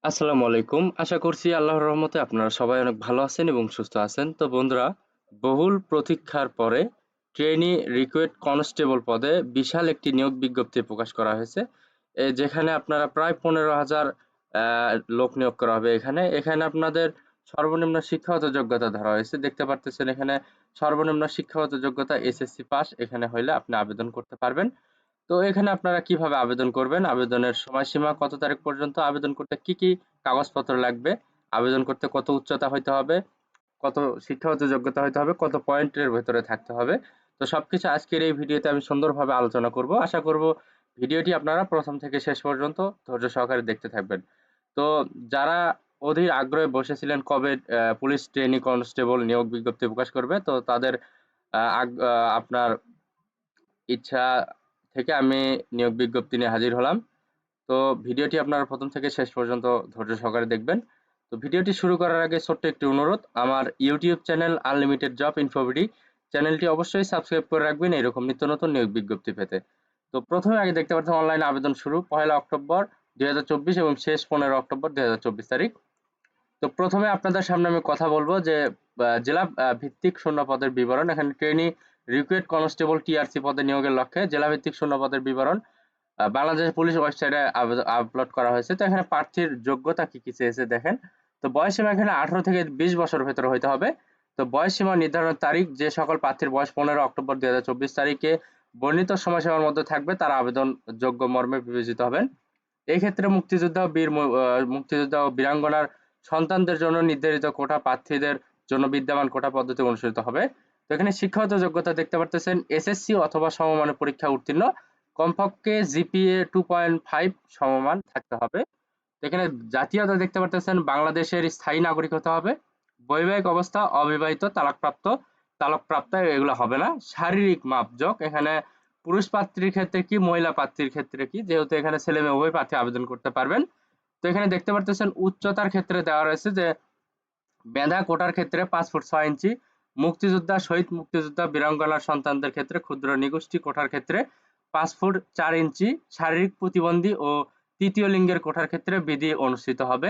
আসসালামু আলাইকুম। আশা করছি আল্লাহর রহমতে আপনারা সবাই অনেক ভালো আছেন এবং সুস্থ আছেন। তো বন্ধুরা, বহুল প্রতীক্ষার পরে ট্রেনি রিক্রুইট কনস্টেবল পদে বিশাল একটি নিয়োগ বিজ্ঞপ্তি প্রকাশ করা হয়েছে। যেখানে আপনারা প্রায় 15,000 লোক নিয়োগ করা হবে এখানে। এখানে আপনাদের সর্বনিম্ন শিক্ষাগত যোগ্যতা ধরা হয়েছে। দেখতে পারতেছেন এখানে সর্বনিম্ন শিক্ষাগত যোগ্যতা এসএসসি পাস এখানে হইলে আপনি আবেদন করতে পারবেন। তো এখানে আপনারা কিভাবে আবেদন করবেন, আবেদনের সময়সীমা কত তারিখ পর্যন্ত, আবেদন করতে কি কি কাগজপত্র লাগবে, আবেদন করতে কত উচ্চতা হইতে হবে, কত শিক্ষাগত যোগ্যতা হইতে হবে, কত পয়েন্টের ভেতরে থাকতে হবে, তো সবকিছু আজকের এই ভিডিওতে আমি সুন্দরভাবে আলোচনা করব। আশা করব ভিডিওটি আপনারা প্রথম থেকে শেষ পর্যন্ত ধৈর্য সহকারে দেখতে থাকবেন। তো যারা অধীর আগ্রহে বসেছিলেন কবে পুলিশ ট্রেনি কনস্টেবল নিয়োগ বিজ্ঞপ্তি প্রকাশ করবে, তো তাদের আপনার ইচ্ছা থেকে আমি নিয়োগ বিজ্ঞপ্তি নিয়ে হাজির হলাম। তো ভিডিওটি আপনারা প্রথম থেকে শেষ পর্যন্ত ধৈর্য সহকারে দেখবেন। তো ভিডিওটি শুরু করার আগে ছোট্ট একটি অনুরোধ, আমার ইউটিউব চ্যানেল আনলিমিটেড জব ইনফোভিডি চ্যানেলটি অবশ্যই সাবস্ক্রাইব করে রাখবেন এরকম নিত্য নতুন নিয়োগ বিজ্ঞপ্তি পেতে। তো প্রথমে আগে দেখতে পাচ্ছেন অনলাইনে আবেদন শুরু 1 অক্টোবর 2024 এবং শেষ 15 অক্টোবর 2024 তারিখ। তো প্রথমে আপনাদের সামনে আমি কথা বলবো যে জেলা ভিত্তিক শূন্য পদের বিবরণ। এখানে ট্রেনি রিক্রুইট কনস্টেবল টিআরসি পদে নিয়োগের লক্ষ্যে জেলা ভিত্তিক শূন্য পদের বিবরণ বাংলাদেশ পুলিশ ওয়েবসাইটে আপলোড করা হয়েছে। তো এখানে প্রার্থীর যোগ্যতা কি কি চেয়েছে দেখেন। তো বয়স সীমা এখানে 18 থেকে 20 বছর ভেতরে হইতে হবে। তো বয়স সীমা নির্ধারণের তারিখ, যে সকল প্রার্থীর বয়স 15 অক্টোবর 2024 তারিখে বর্ণিত সময়সীমার মধ্যে থাকবে তারা আবেদন যোগ্য মর্মে বিবেচিত হবেন। এই ক্ষেত্রে মুক্তিযোদ্ধা ও বীরাঙ্গনার সন্তানদের জন্য নির্ধারিত কোটা প্রার্থীদের জন্য বিদ্যমান কোটা পদ্ধতি অনুসৃত হবে। তো এখানে শিক্ষাগত যোগ্যতা দেখতে পারতেছেন এসএসসি অথবা সমমানের পরীক্ষা উত্তীর্ণ, কমপক্ষে জিপিএ 2.5 সমমান থাকতে হবে। এখানে জাতীয়তা দেখতে পারতেছেন বাংলাদেশের স্থায়ী নাগরিক হতে হবে। বৈবাহিক অবস্থা অবিবাহিত, তালাকপ্রাপ্ত এগুলো হবে না। শারীরিক মাপজোক এখানে পুরুষ প্রার্থীর ক্ষেত্রে কি, মহিলা প্রার্থীর ক্ষেত্রে কি, যেহেতু এখানে ছেলে মেয়ে উভয় প্রার্থী আবেদন করতে পারবেন। তো এখানে দেখতে পারতেছেন উচ্চতার ক্ষেত্রে দেওয়া রয়েছে যে মেধা কোটার ক্ষেত্রে 5 ফুট 6 ইঞ্চি, মুক্তিযোদ্ধা, শহীদ মুক্তিযোদ্ধা, বীরাঙ্গনার সন্তানদের ক্ষেত্রে ক্ষুদ্র নিগোষ্ঠী কোটার ক্ষেত্রে 5 ফুট 4 ইঞ্চি, শারীরিক প্রতিবন্ধী ও তৃতীয় লিঙ্গের কোটার ক্ষেত্রে বিধি অনুষ্ঠিত হবে।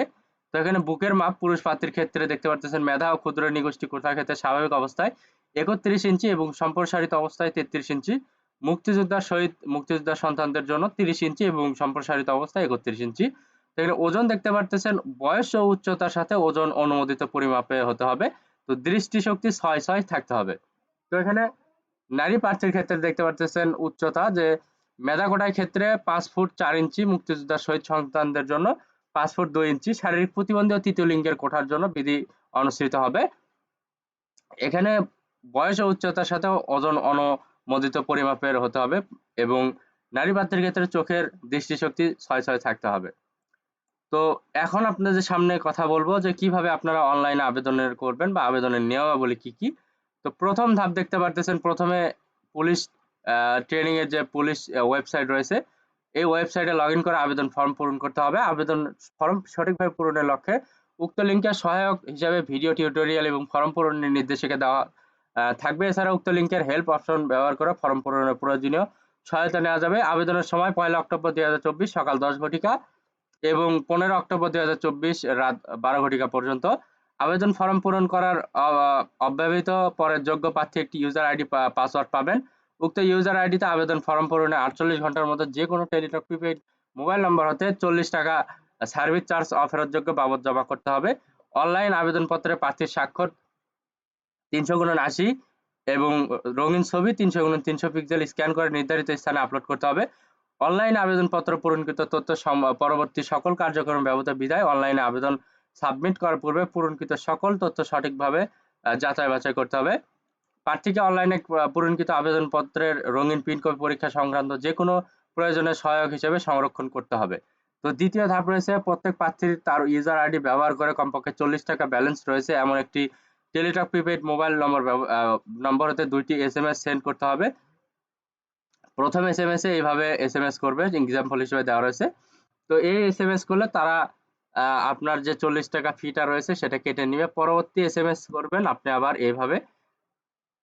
তো এখানে বুকের মাপ পুরুষ প্রার্থীর ক্ষেত্রে দেখতে পাচ্ছেন মেধা ও ক্ষুদ্র নিগোষ্ঠী কোটার ক্ষেত্রে স্বাভাবিক অবস্থায় 31 ইঞ্চি এবং সম্প্রসারিত অবস্থায় 33 ইঞ্চি, মুক্তিযোদ্ধা, শহীদ মুক্তিযোদ্ধার সন্তানদের জন্য 30 ইঞ্চি এবং সম্প্রসারিত অবস্থায় 31 ইঞ্চি। এখানে ওজন দেখতে পারতেছেন বয়স ও উচ্চতার সাথে ওজন অনুমোদিত পরিমাপে হতে হবে। তো দৃষ্টিশক্তি 6/6 থাকতে হবে। তো এখানে নারী প্রার্থীর ক্ষেত্রে দেখতে পারতেছেন উচ্চতা যে মেধা কোটার ক্ষেত্রে 5 ফুট 4 ইঞ্চি, মুক্তিযোদ্ধা শহীদ সন্তানদের জন্য 5 ফুট 2 ইঞ্চি, শারীরিক প্রতিবন্ধী ও তৃতীয় লিঙ্গের কোটার জন্য বিধি অনুসৃত হবে। এখানে বয়স ও উচ্চতার সাথে ওজন অনুমোদিত পরিমাপের হতে হবে এবং নারী প্রার্থীর ক্ষেত্রে চোখের দৃষ্টিশক্তি 6/6 থাকতে হবে। তো এখন আপনাদের সামনে কথা বলবো যে কিভাবে আপনারা অনলাইনে আবেদনের করবেন বা আবেদনের নিয়মাবলী কি কি। তো প্রথম ধাপ দেখতে পারতেছেন, প্রথমে পুলিশ ট্রেনিং এর যে পুলিশ ওয়েবসাইট রয়েছে, এই ওয়েবসাইটে লগ ইন করে আবেদন ফর্ম পূরণ করতে হবে। আবেদন ফর্ম সঠিকভাবে পূরণের লক্ষ্যে উক্ত লিঙ্কে সহায়ক হিসাবে ভিডিও টিউটোরিয়াল এবং ফর্ম পূরণের নির্দেশিকা দেওয়া থাকবে। এছাড়া উক্ত লিঙ্কের হেল্প অপশন ব্যবহার করে ফর্ম পূরণের প্রয়োজনীয় সহায়তা নেওয়া যাবে। আবেদনের সময় 1 অক্টোবর 2024 সকাল 10 ঘটিকা এবং 15 অক্টোবর 2024 রাত 12 ঘটিকা পর্যন্ত। আবেদন ফর্ম পূরণ করার অব্যবহৃত পরে যোগ্য প্রার্থী একটি ইউজার আইডি পাসওয়ার্ড পাবেন। উক্ত ইউজার আইডিতে আবেদন ফর্ম পূরণে 48 ঘন্টার মধ্যে যে কোনো টেলিটক প্রিপেইড মোবাইল নম্বর হতে 40 টাকা সার্ভিস চার্জ অফেরতযোগ্য বাবদ জমা করতে হবে। অনলাইন আবেদনপত্রে প্রার্থীর স্বাক্ষর 300x80 এবং রঙিন ছবি 300x300 পিক্সেল স্ক্যান করে নির্ধারিত স্থানে আপলোড করতে হবে। অনলাইনে আবেদনপত্র পূরণকৃত তথ্য পরবর্তী সকল কার্যক্রম ব্যবহৃত বিধায় অনলাইনে আবেদন সাবমিট করার পূর্বে পূরণকৃত সকল তথ্য সঠিকভাবে যাচাই বাছাই করতে হবে। প্রার্থীকে অনলাইনে পূরণকৃত আবেদনপত্রের রঙিন প্রিন্ট কপি পরীক্ষা সংক্রান্ত যে কোনো প্রয়োজনে সহায়ক হিসেবে সংরক্ষণ করতে হবে। তো দ্বিতীয় ধাপ রয়েছে, প্রত্যেক প্রার্থীর তার ইউজার আইডি ব্যবহার করে কমপক্ষে 40 টাকা ব্যালেন্স রয়েছে এমন একটি টেলিটক প্রিপেইড মোবাইল নম্বর হতে 2টি এসএমএস সেন্ড করতে হবে। প্রথম এসএমএস এ এইভাবে এসএমএস করবে, এক্সাম্পল হিসেবে দেওয়া রয়েছে। তো এই এসএমএস করলে তারা আপনার যে 40 টাকা ফিটা রয়েছে সেটা কেটে নিবে। পরবর্তী এসএমএস করবেন আপনি আবার এইভাবে,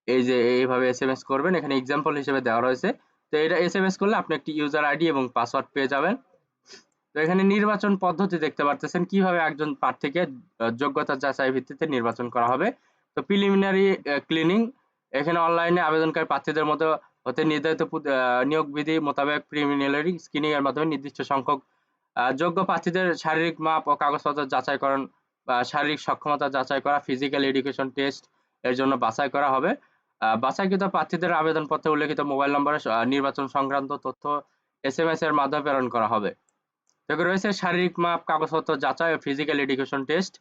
এই যে এইভাবে এসএমএস করবেন, এখানে এক্সাম্পল হিসেবে দেওয়া রয়েছে। তো এটা এসএমএস করলে আপনি একটি ইউজার আইডি এবং পাসওয়ার্ড পেয়ে যাবেন। তো এখানে নির্বাচন পদ্ধতি দেখতে পারতেছেন কিভাবে একজন প্রার্থীকে যোগ্যতা যাচাই ভিত্তিতে নির্বাচন করা হবে। তো প্রিলিমিনারি ক্লিনিং, এখানে অনলাইনে আবেদনকারী প্রার্থীদের মধ্যে হতে নির্ধারিত নিয়োগ বিধি মোতাবেক প্রিলিমিনারি স্ক্রিনিং এর মাধ্যমে নির্দিষ্ট সংখ্যক যোগ্য প্রার্থীদের শারীরিক মাপ ও কাগজপত্র যাচাইকরণ বা শারীরিক সক্ষমতা যাচাই করা, ফিজিক্যাল এডুকেশন টেস্ট এর জন্য বাছাই করা হবে। বাছাইকৃত প্রার্থীদের আবেদনপত্রে উল্লেখিত মোবাইল নম্বরে নির্বাচন সংক্রান্ত তথ্য এসএমএস এর মাধ্যমে প্রেরণ করা হবে। এরপরে রয়েছে শারীরিক মাপ, কাগজপত্র যাচাই ও ফিজিক্যাল এডুকেশন টেস্ট।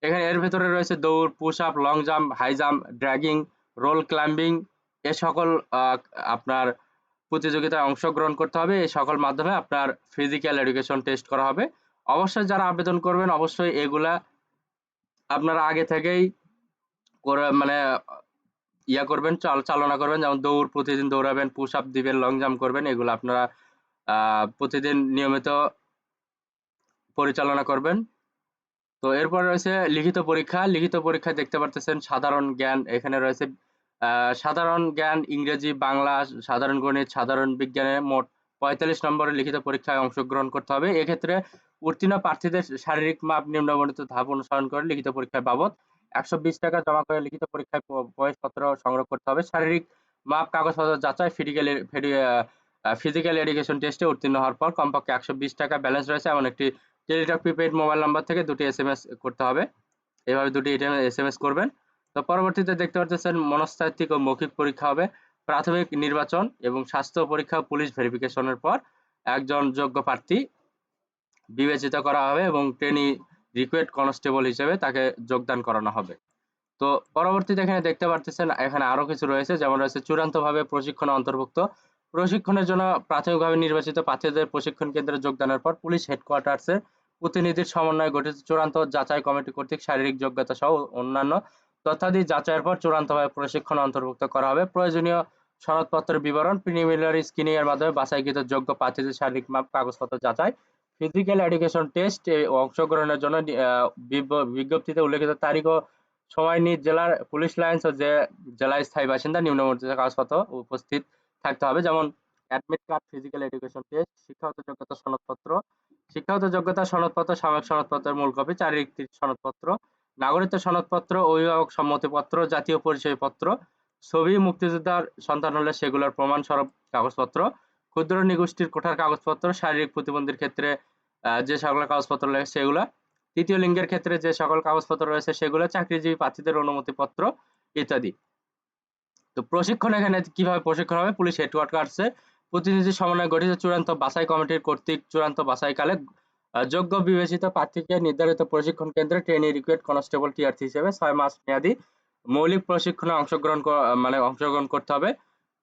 এখানে এর ভেতরে রয়েছে দৌড়, push up, long jump, high jump, dragging, roll climbing, এ সকল আপনার প্রতিযোগিতায় অংশগ্রহণ করতে হবে। এই সকল মাধ্যমে আপনার ফিজিক্যাল এডুকেশন টেস্ট করা হবে। অবশ্যই যারা আবেদন করবেন অবশ্যই এগুলা আপনারা আগে থেকেই করে মানে ইয়া করবেন, চালনা করবেন, যেমন দৌড় প্রতিদিন দৌড়াবেন, পুশ আপ দিবেন, লং জাম্প করবেন, এগুলো আপনারা প্রতিদিন নিয়মিত পরিচালনা করবেন। তো এরপর রয়েছে লিখিত পরীক্ষা। লিখিত পরীক্ষায় দেখতে পারতেছেন সাধারণ জ্ঞান, এখানে রয়েছে সাধারণ জ্ঞান, ইংরেজি, বাংলা, সাধারণ গণিত, সাধারণ বিজ্ঞানে মোট 45 নম্বরের লিখিত পরীক্ষায় অংশগ্রহণ করতে হবে। এক্ষেত্রে উত্তীর্ণ প্রার্থীদের শারীরিক মাপ নিম্নবর্ণিত ধাপ অনুসরণ করে লিখিত পরীক্ষার বাবদ 120 টাকা জমা করে লিখিত পরীক্ষায় প্রবেশপত্র সংগ্রহ করতে হবে। শারীরিক মাপ, কাগজপত্র যাচাই, ফিজিক্যাল এডুকেশন টেস্টে উত্তীর্ণ হওয়ার পর কমপক্ষে 120 টাকা ব্যালেন্স রয়েছে এমন একটি টেলিটক প্রিপেইড মোবাইল নাম্বার থেকে 2টি এসএমএস করতে হবে। এভাবে 2টি এসএমএস করবেন। তো পরবর্তীতে দেখতে পাচ্ছেন মনস্তাত্ত্বিক ও মৌখিক পরীক্ষা হবে। প্রাথমিক নির্বাচন এবং স্বাস্থ্য পরীক্ষা, পুলিশ ভেরিফিকেশনের পর একজন যোগ্য প্রার্থী বিবেচিত করা হবে এবং ট্রেনি রিক্রুইট কনস্টেবল হিসেবে তাকে যোগদান করানো হবে। তো পরবর্তীতে এখানে দেখতে পারতেছেন এখানে আরো কিছু রয়েছে, যেমন রয়েছে চূড়ান্তভাবে প্রশিক্ষণ অন্তর্ভুক্ত। প্রশিক্ষণের জন্য প্রাথমিকভাবে নির্বাচিত প্রার্থীদের প্রশিক্ষণ কেন্দ্রে যোগদানের পর পুলিশ হেডকোয়ার্টার্সের প্রতিনিধির সমন্বয়ে গঠিত চূড়ান্ত যাচাই কমিটি কর্তৃক শারীরিক যোগ্যতা সহ অন্যান্য তথ্যাদি যাচাইয়ের পর চূড়ান্তভাবে প্রশিক্ষণ অন্তর্ভুক্ত করা হবে। প্রয়োজনীয় সনদপত্রের বিবরণ প্রিলিমিনারি স্ক্রিনিং এর মাধ্যমে বাছাইকৃত যোগ্য প্রার্থীদের শারীরিক মাপ, কাগজপত্র যাচাই, ফিজিক্যাল এডুকেশন টেস্ট এ অংশগ্রহণের জন্য বিজ্ঞপ্তিতে উল্লেখিত তারিখ ও সময় নিজ জেলার পুলিশ লাইন্স ও যে জেলার স্থায়ী বাসিন্দা নিম্নবর্ণিত কাগজপত্র উপস্থিত থাকতে হবে, যেমন admit card, physical education test, শিক্ষাগত যোগ্যতা সনদপত্র, শিক্ষাগত যোগ্যতা সনদপত্র, সাময়িক সনদপত্রের মূল কপি, চারিত্রিক সনদপত্র, নাগরিকত্ব সনদপত্র, অভিভাবক সম্মতিপত্র, জাতীয় পরিচয়পত্র, ছবি, মুক্তিযোদ্ধার সন্তান হলে সেগুলোর প্রমাণ স্বরূপ কাগজপত্র, ক্ষুদ্র নিগোষ্ঠীর কোঠার কাগজপত্র, শারীরিক প্রতিবন্ধীর ক্ষেত্রে যে সকল কাগজপত্র লাগে সেগুলা, তৃতীয় লিঙ্গের ক্ষেত্রে যে সকল কাগজপত্র রয়েছে সেগুলো, চাকরিজীবী প্রার্থীদের অনুমতিপত্র ইত্যাদি। তো প্রশিক্ষণ এখানে কিভাবে প্রশিক্ষণ হবে? পুলিশ হেডকোয়ার্টার্সে প্রতিনিধি সমন্বয়ে গঠিত চূড়ান্ত বাছাই কমিটির কর্তৃক চূড়ান্ত বাছাইকালে যোগ্য বিবেচিত প্রার্থীকে নির্ধারিত প্রশিক্ষণ কেন্দ্রে ট্রেনি রিক্রুইট কনস্টেবল টিআরসি হিসেবে 6 মাস মেয়াদী মৌলিক প্রশিক্ষণে অংশগ্রহণ করতে হবে।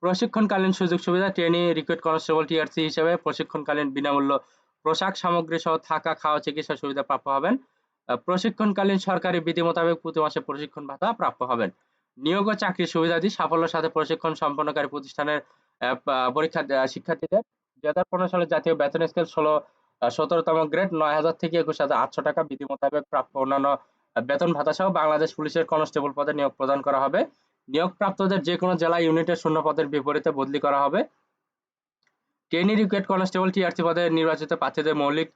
প্রশিক্ষণকালীন সুযোগ সুবিধা: ট্রেনি রিক্রুইট কনস্টেবল টিআরসি হিসেবে প্রশিক্ষণকালীন বিনামূল্য পোশাক সামগ্রী সহ থাকা, খাওয়া, চিকিৎসা সুবিধা প্রাপ্য হবেন। প্রশিক্ষণকালীন সরকারি বিধি মোতাবেক প্রতি মাসে প্রশিক্ষণ ভাতা প্রাপ্য হবেন। নিয়োগ ও চাকরির সুবিধাদি: সাফল্যের সাথে প্রশিক্ষণ সম্পন্নকারী প্রতিষ্ঠানের পরীক্ষা শিক্ষার্থীদের 2015 সালে জাতীয় বেতন স্কেল 17তম গ্রেড 9,000 থেকে 21,800 টাকা বিধি মোতাবেক প্রাপ্য অন্যান্য বেতন ভাতা সহ বাংলাদেশ পুলিশের কনস্টেবল পদে নিয়োগ প্রদান করা হবে। নিয়োগপ্রাপ্তদের যে কোনো জেলা ইউনিটের শূন্য পদের বিপরীতে বদলি করা হবে। ট্রেনি রিক্রুইট কনস্টেবল টিআরসি পদে নির্বাচিত প্রার্থীদের মৌলিক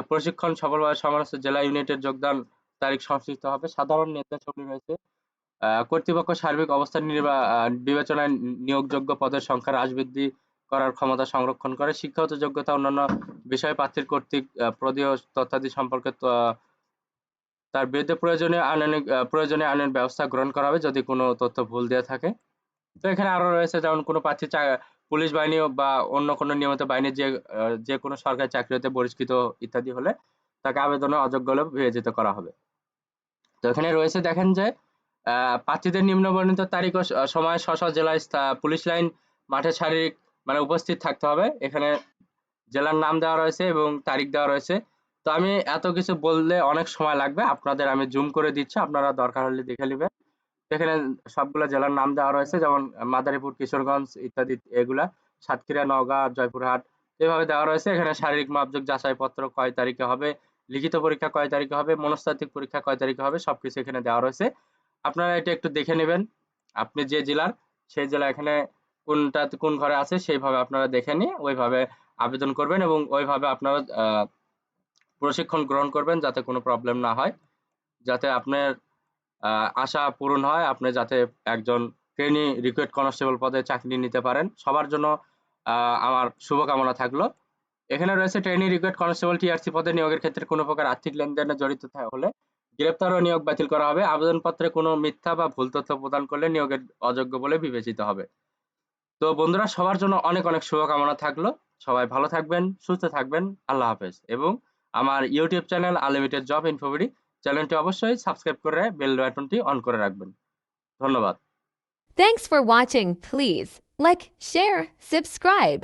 প্রশিক্ষণ সফলভাবে সমস্ত জেলা ইউনিটের যোগদান তারিখ সংশ্লিষ্ট হবে। সাধারণ নির্দেশাবলী রয়েছে। কর্তৃপক্ষ সার্বিক অবস্থান বিবেচনায় নিয়োগযোগ্য পদের সংখ্যা হ্রাস বৃদ্ধি করার ক্ষমতা সংরক্ষণ করে। শিক্ষাগত যোগ্যতা অন্যান্য বিষয় প্রার্থীর কর্তৃক প্রদেয় তথ্যাদি সম্পর্কে তার বিরুদ্ধে প্রয়োজনীয় আইনের ব্যবস্থা গ্রহণ করা হবে যদি কোনো তথ্য ভুল দেওয়া থাকে। তো এখানে আরো রয়েছে, যেমন কোনো প্রার্থী পুলিশ বাহিনী বা অন্য কোনো নিয়মিত বাহিনীর যে কোনো সরকারি চাকরি হতে বহিষ্কৃত ইত্যাদি হলে তাকে আবেদনে অযোগ্য বলে বিবেচিত করা হবে। তো এখানে রয়েছে, দেখেন যে প্রার্থীদের নিম্নবর্ণিত তারিখ ও সময় স্ব জেলায় পুলিশ লাইন মাঠে শারীরিক উপস্থিত থাকতে হবে। এখানে জেলার নাম দেওয়া রয়েছে এবং তারিখ দেওয়া রয়েছে। তো আমি এত কিছু বললে অনেক সময় লাগবে, আপনাদের আমি জুম করে দিচ্ছি, আপনারা দরকার হলে দেখে নেবেন। এখানে সবগুলা জেলার নাম দেওয়া রয়েছে, যেমন মাদারীপুর, কিশোরগঞ্জ ইত্যাদি, এগুলা সাতক্ষীরা, নওগাঁ, জয়পুরহাট এভাবে দেওয়া রয়েছে। এখানে শারীরিক মাপযোগ যাচাইপত্র কয় তারিখে হবে, লিখিত পরীক্ষা কয় তারিখে হবে, মনস্তাত্ত্বিক পরীক্ষা কয় তারিখে হবে, সবকিছু এখানে দেওয়া রয়েছে। আপনারা এটা একটু দেখে নেবেন। আপনি যে জেলার সেই জেলা এখানে কোন ঘরে আছে সেইভাবে আপনারা দেখে নিয়ে ওইভাবে আবেদন করবেন এবং ওইভাবে আপনারা প্রশিক্ষণ গ্রহণ করবেন যাতে কোনো প্রবলেম না হয়, যাতে আপনার আশা পূরণ হয়, আপনি যাতে একজন ট্রেনি রিক্রুইট কনস্টেবল পদে চাকরি নিতে পারেন। সবার জন্য আমার শুভকামনা থাকলো। এখানে রয়েছে ট্রেনি রিক্রুইট কনস্টেবল টিআরসি পদে নিয়োগের ক্ষেত্রে কোনো প্রকার আর্থিক লেনদেনে জড়িত হলে গ্রেপ্তার ও নিয়োগ বাতিল করা হবে। আবেদনপত্রে কোনো মিথ্যা বা ভুল তথ্য প্রদান করলে নিয়োগের অযোগ্য বলে বিবেচিত হবে। তো বন্ধুরা, সবার জন্য অনেক অনেক শুভকামনা থাকলো। সবাই ভালো থাকবেন, সুস্থ থাকবেন। আল্লাহ হাফেজ। এবং আমার YouTube channel unlimited job InfoBD চ্যানেলটি অবশ্যই সাবস্ক্রাইব করে বেল বাটনটি অন করে রাখবেন। ধন্যবাদ। Thanks for watching. Please like, share, subscribe.